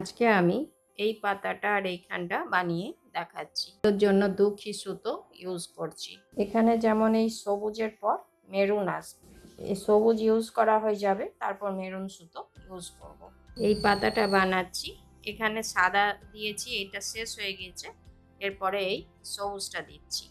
আজকে আমি এই পাতাটা আর এইখানটা বানিয়ে দেখাচ্ছি। এর জন্য দুঃখী সুতো ইউজ করছি। এখানে যেমন এই সবুজের পর মেরুন আসবে, এই সবুজ ইউজ করা হয়ে যাবে, তারপর মেরুন সুতো ইউজ করব। এই পাতাটা বানাচ্ছি, এখানে সাদা দিয়েছি, এটা শেষ হয়ে গেছে, এরপরে এই সবুজটা দিচ্ছি।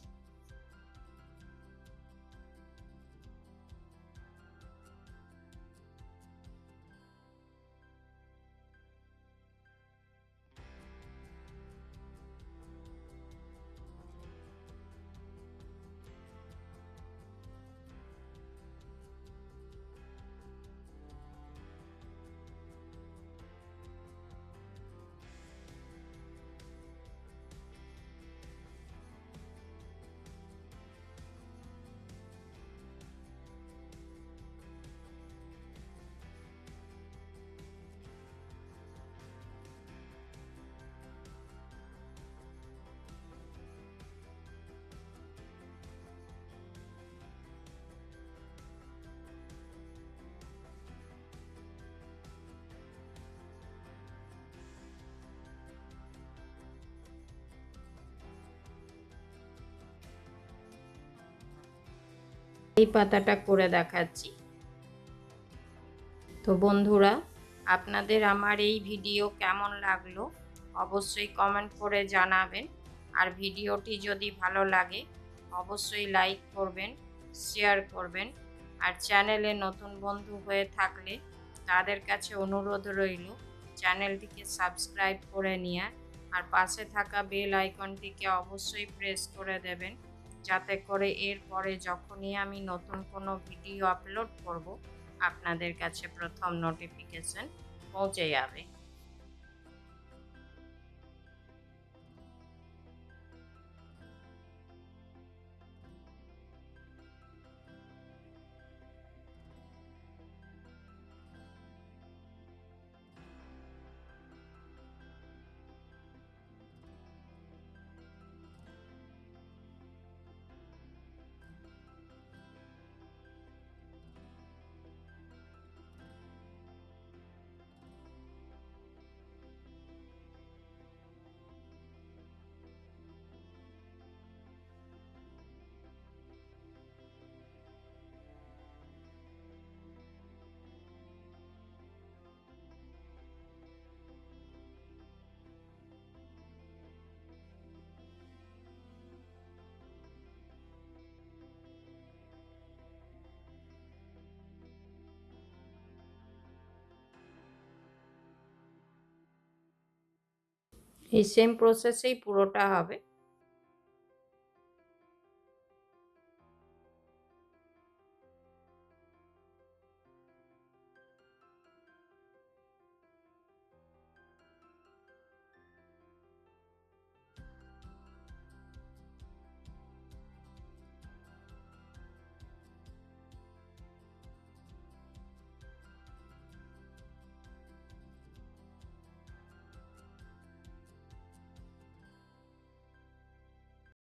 এই পাতাটা করে দেখাচ্ছি। তো বন্ধুরা, আপনাদের আমার এই ভিডিও কেমন লাগলো অবশ্যই কমেন্ট করে জানাবেন। আর ভিডিওটি যদি ভালো লাগে অবশ্যই লাইক করবেন, শেয়ার করবেন। আর চ্যানেলে নতুন বন্ধু হয়ে থাকলে তাদের কাছে অনুরোধ রইল চ্যানেলটিকে সাবস্ক্রাইব করে নিয়ে আর পাশে থাকা বেল আইকনটিকে অবশ্যই প্রেস করে দেবেন, যাতে করে এরপরে যখনই আমি নতুন কোনো ভিডিও আপলোড করব আপনাদের কাছে প্রথম নোটিফিকেশন পৌঁছে যাবে। এই সেম প্রসেসেই পুরোটা হবে।